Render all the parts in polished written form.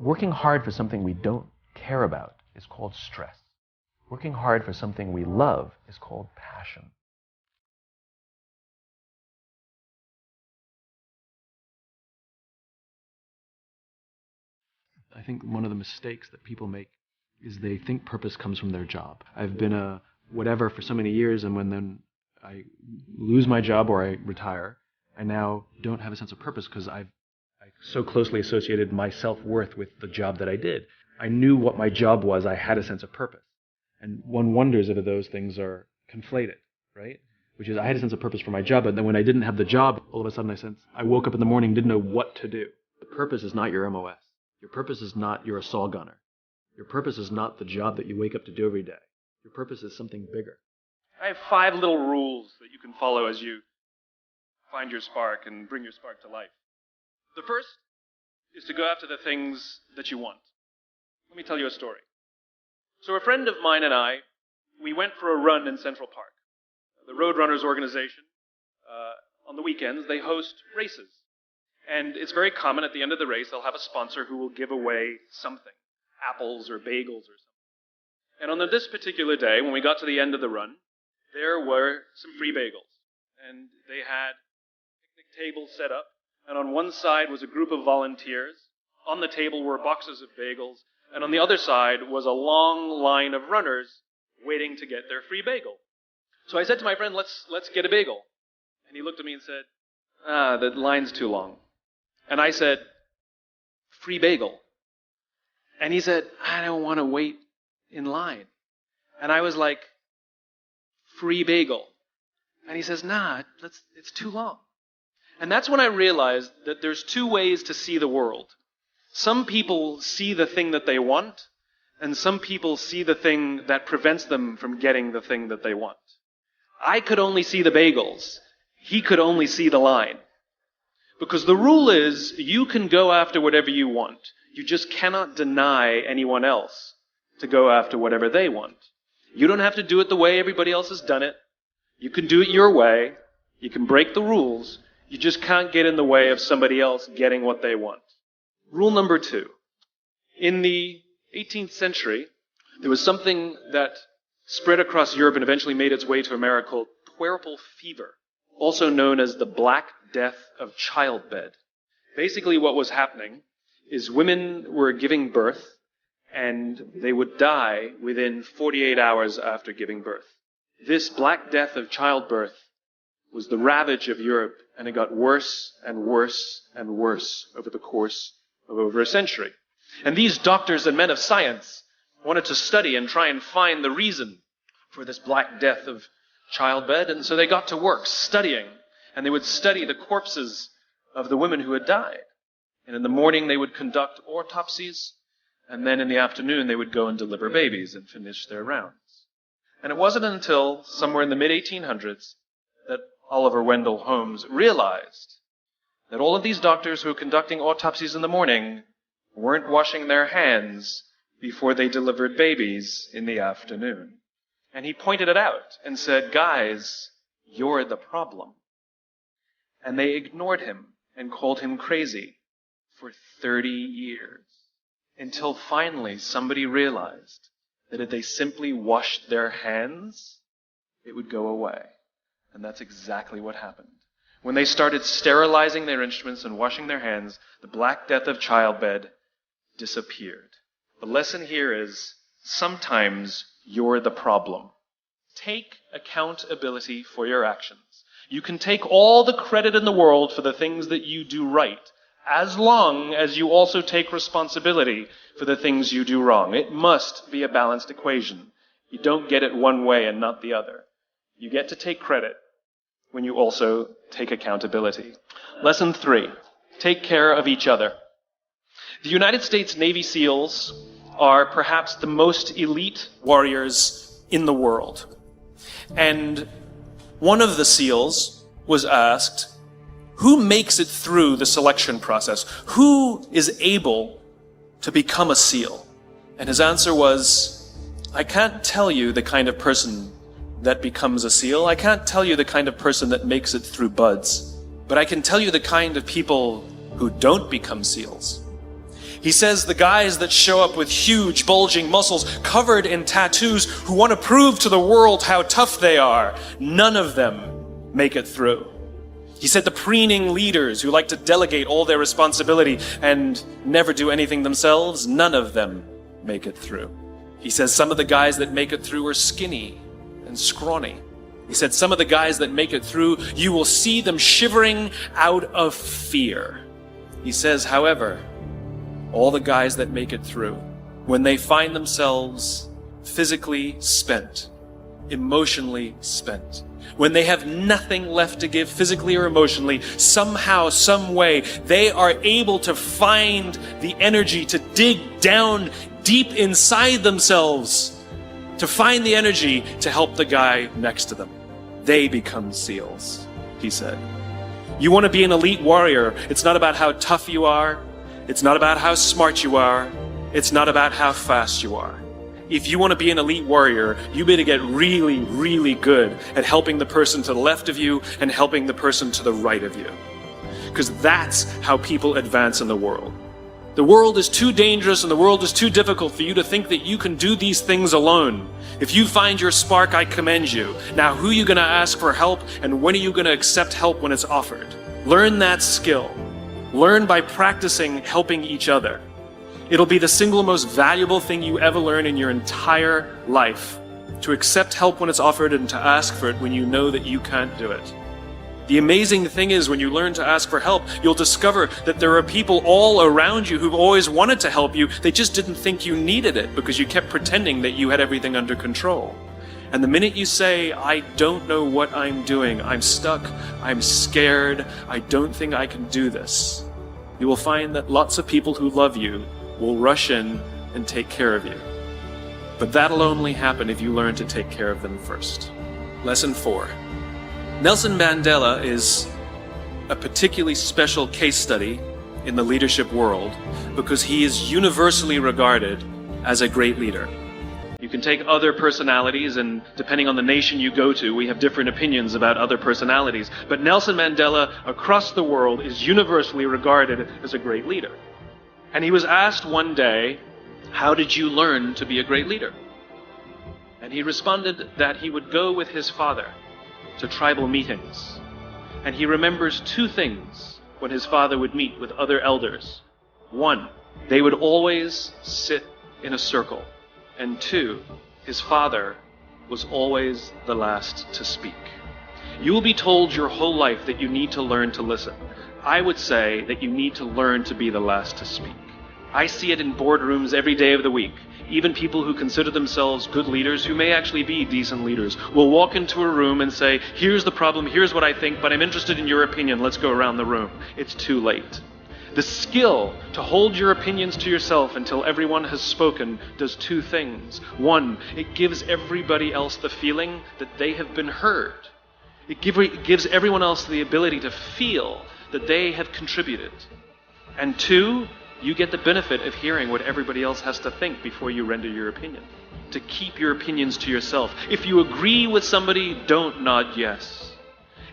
Working hard for something we don't care about is called stress. Working hard for something we love is called passion. I think one of the mistakes that people make is they think purpose comes from their job. I've been a whatever for so many years, and when then I lose my job or I retire, I now don't have a sense of purpose because I so closely associated my self-worth with the job that I did. I knew what my job was. I had a sense of purpose. And one wonders if those things are conflated, right? Which is I had a sense of purpose for my job, but then when I didn't have the job, all of a sudden I woke up in the morning, didn't know what to do. The purpose is not your MOS. Your purpose is not you're a saw gunner. Your purpose is not the job that you wake up to do every day. Your purpose is something bigger. I have 5 little rules that you can follow as you find your spark and bring your spark to life. The first is to go after the things that you want. Let me tell you a story. So a friend of mine and I, we went for a run in Central Park. The Roadrunners organization, on the weekends, they host races. And it's very common at the end of the race, they'll have a sponsor who will give away something, apples or bagels or something. And on this particular day, when we got to the end of the run, there were some free bagels. And they had picnic tables set up. And on one side was a group of volunteers. On the table were boxes of bagels. And on the other side was a long line of runners waiting to get their free bagel. So I said to my friend, let's get a bagel. And he looked at me and said, the line's too long. And I said, free bagel. And he said, I don't want to wait in line. And I was like, free bagel. And he says, it's too long. And that's when I realized that there's 2 ways to see the world. Some people see the thing that they want, and some people see the thing that prevents them from getting the thing that they want. I could only see the bagels. He could only see the line. Because the rule is, you can go after whatever you want. You just cannot deny anyone else to go after whatever they want. You don't have to do it the way everybody else has done it. You can do it your way. You can break the rules. You just can't get in the way of somebody else getting what they want. Rule number 2. In the 18th century, there was something that spread across Europe and eventually made its way to America called puerperal fever, also known as the Black Death of childbed. Basically what was happening is women were giving birth and they would die within 48 hours after giving birth. This Black Death of childbirth was the ravage of Europe, and it got worse and worse and worse over the course of over a century. And these doctors and men of science wanted to study and try and find the reason for this Black Death of childbed, and so they got to work studying, and they would study the corpses of the women who had died. And in the morning they would conduct autopsies, and then in the afternoon they would go and deliver babies and finish their rounds. And it wasn't until somewhere in the mid-1800s that Oliver Wendell Holmes realized that all of these doctors who were conducting autopsies in the morning weren't washing their hands before they delivered babies in the afternoon. And he pointed it out and said, guys, you're the problem. And they ignored him and called him crazy for 30 years. Until finally somebody realized that if they simply washed their hands, it would go away. And that's exactly what happened. When they started sterilizing their instruments and washing their hands, the Black Death of childbed disappeared. The lesson here is, sometimes you're the problem. Take accountability for your actions. You can take all the credit in the world for the things that you do right, as long as you also take responsibility for the things you do wrong. It must be a balanced equation. You don't get it one way and not the other. You get to take credit when you also take accountability. Lesson 3, take care of each other. The United States Navy SEALs are perhaps the most elite warriors in the world. And one of the SEALs was asked, who makes it through the selection process? Who is able to become a SEAL? And his answer was, I can't tell you the kind of person that becomes a SEAL. I can't tell you the kind of person that makes it through BUD/S, but I can tell you the kind of people who don't become SEALs. He says the guys that show up with huge, bulging muscles covered in tattoos who want to prove to the world how tough they are, none of them make it through. He said the preening leaders who like to delegate all their responsibility and never do anything themselves, none of them make it through. He says some of the guys that make it through are skinny and scrawny. He said some of the guys that make it through, you will see them shivering out of fear. He says, however, all the guys that make it through, when they find themselves physically spent, emotionally spent, when they have nothing left to give physically or emotionally, somehow, some way, they are able to find the energy to dig down deep inside themselves, to find the energy to help the guy next to them. They become SEALs, he said. You want to be an elite warrior. It's not about how tough you are. It's not about how smart you are. It's not about how fast you are. If you want to be an elite warrior, you better get really, really good at helping the person to the left of you and helping the person to the right of you. Because that's how people advance in the world. The world is too dangerous and the world is too difficult for you to think that you can do these things alone. If you find your spark, I commend you. Now, who are you going to ask for help, and when are you going to accept help when it's offered? Learn that skill. Learn by practicing helping each other. It'll be the single most valuable thing you ever learn in your entire life, to accept help when it's offered and to ask for it when you know that you can't do it. The amazing thing is, when you learn to ask for help, you'll discover that there are people all around you who've always wanted to help you. They just didn't think you needed it because you kept pretending that you had everything under control. And the minute you say, I don't know what I'm doing, I'm stuck, I'm scared, I don't think I can do this, you will find that lots of people who love you will rush in and take care of you. But that'll only happen if you learn to take care of them first. Lesson 4. Nelson Mandela is a particularly special case study in the leadership world because he is universally regarded as a great leader. You can take other personalities, and depending on the nation you go to, we have different opinions about other personalities. But Nelson Mandela, across the world, is universally regarded as a great leader. And he was asked one day, how did you learn to be a great leader? And he responded that he would go with his father to tribal meetings. And he remembers two things when his father would meet with other elders. One, they would always sit in a circle. And two, his father was always the last to speak. You will be told your whole life that you need to learn to listen. I would say that you need to learn to be the last to speak. I see it in boardrooms every day of the week. Even people who consider themselves good leaders, who may actually be decent leaders, will walk into a room and say, here's the problem, here's what I think, but I'm interested in your opinion, let's go around the room. It's too late. The skill to hold your opinions to yourself until everyone has spoken does two things. One, it gives everybody else the feeling that they have been heard. It gives everyone else the ability to feel that they have contributed. And two, you get the benefit of hearing what everybody else has to think before you render your opinion. To keep your opinions to yourself. If you agree with somebody, don't nod yes.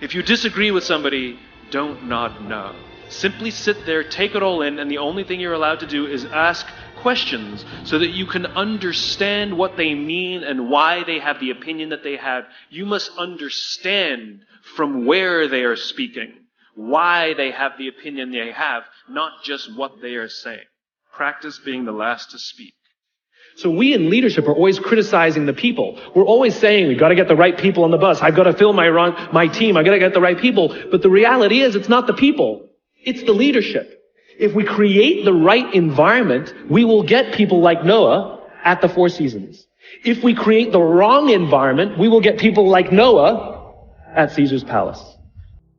If you disagree with somebody, don't nod no. Simply sit there, take it all in, and the only thing you're allowed to do is ask questions so that you can understand what they mean and why they have the opinion that they have. You must understand from where they are speaking, why they have the opinion they have, not just what they are saying. Practice being the last to speak. So we in leadership are always criticizing the people. We're always saying, we've got to get the right people on the bus. I've got to fill my team. I've got to get the right people. But the reality is, it's not the people. It's the leadership. If we create the right environment, we will get people like Noah at the Four Seasons. If we create the wrong environment, we will get people like Noah at Caesar's palace.